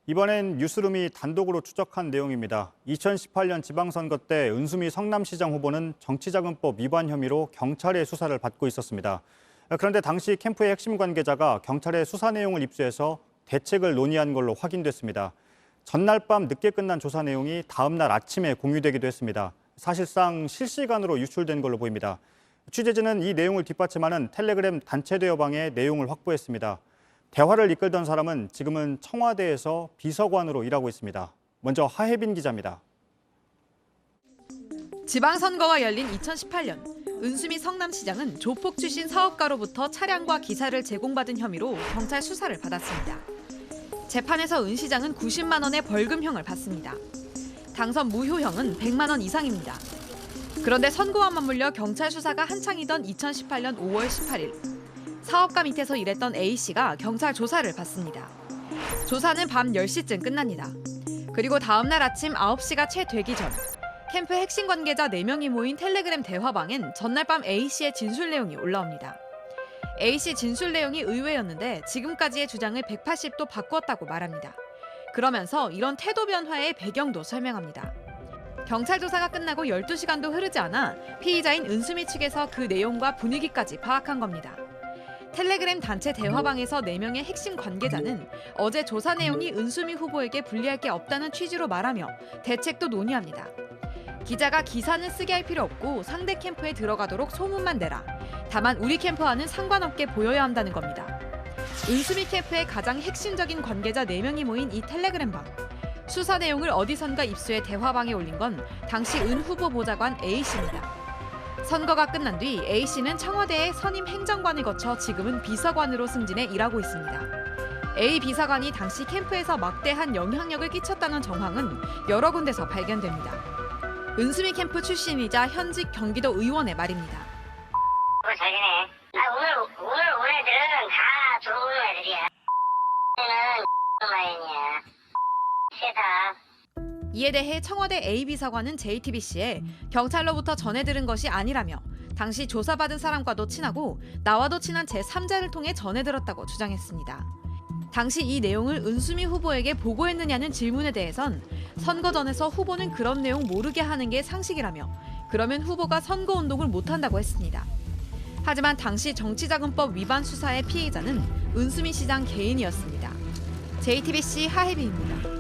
이번엔 뉴스룸이 단독으로 추적한 내용입니다. 2018년 지방선거 때 은수미 성남시장 후보는 정치자금법 위반 혐의로 경찰의 수사를 받고 있었습니다. 그런데 당시 캠프의 핵심 관계자가 경찰의 수사 내용을 입수해서 대책을 논의한 걸로 확인됐습니다. 전날 밤 늦게 끝난 조사 내용이 다음 날 아침에 공유되기도 했습니다. 사실상 실시간으로 유출된 걸로 보입니다. 취재진은 이 내용을 뒷받침하는 텔레그램 단체 대화방의 내용을 확보했습니다. 대화를 이끌던 사람은 지금은 청와대에서 비서관으로 일하고 있습니다. 먼저 하혜빈 기자입니다. 지방선거가 열린 2018년 은수미 성남시장은 조폭 출신 사업가로부터 차량과 기사를 제공받은 혐의로 경찰 수사를 받았습니다. 재판에서 은 시장은 90만 원의 벌금형을 받습니다. 당선 무효형은 100만 원 이상입니다. 그런데 선고와 맞물려 경찰 수사가 한창이던 2018년 5월 18일 사업가 밑에서 일했던 A씨가 경찰 조사를 받습니다. 조사는 밤 10시쯤 끝납니다. 그리고 다음 날 아침 9시가 채 되기 전 캠프 핵심 관계자 4명이 모인 텔레그램 대화방엔 전날 밤 A씨의 진술 내용이 올라옵니다. A씨 진술 내용이 의외였는데 지금까지의 주장을 180도 바꿨다고 말합니다. 그러면서 이런 태도 변화의 배경도 설명합니다. 경찰 조사가 끝나고 12시간도 흐르지 않아 피의자인 은수미 측에서 그 내용과 분위기까지 파악한 겁니다. 텔레그램 단체 대화방에서 4명의 핵심 관계자는 어제 조사 내용이 은수미 후보에게 불리할 게 없다는 취지로 말하며 대책도 논의합니다. 기자가 기사는 쓰게 할 필요 없고 상대 캠프에 들어가도록 소문만 내라. 다만 우리 캠프와는 상관없게 보여야 한다는 겁니다. 은수미 캠프의 가장 핵심적인 관계자 4명이 모인 이 텔레그램방. 수사 내용을 어디선가 입수해 대화방에 올린 건 당시 은 후보 보좌관 A씨입니다. 선거가 끝난 뒤 A씨는 청와대의 선임 행정관을 거쳐 지금은 비서관으로 승진해 일하고 있습니다. A 비서관이 당시 캠프에서 막대한 영향력을 끼쳤다는 정황은 여러 군데서 발견됩니다. 은수미 캠프 출신이자 현직 경기도 의원의 말입니다. 자기네. 오늘 애들은 다 들어오는 애들이야. 얘는 라인이야. 세다. 이에 대해 청와대 A 비서관은 JTBC에 경찰로부터 전해 들은 것이 아니라며 당시 조사받은 사람과도 친하고 나와도 친한 제3자를 통해 전해 들었다고 주장했습니다. 당시 이 내용을 은수미 후보에게 보고했느냐는 질문에 대해선 선거 전에서 후보는 그런 내용 모르게 하는 게 상식이라며 그러면 후보가 선거운동을 못한다고 했습니다. 하지만 당시 정치자금법 위반 수사의 피해자는 은수미 시장 개인이었습니다. JTBC 하혜빈입니다.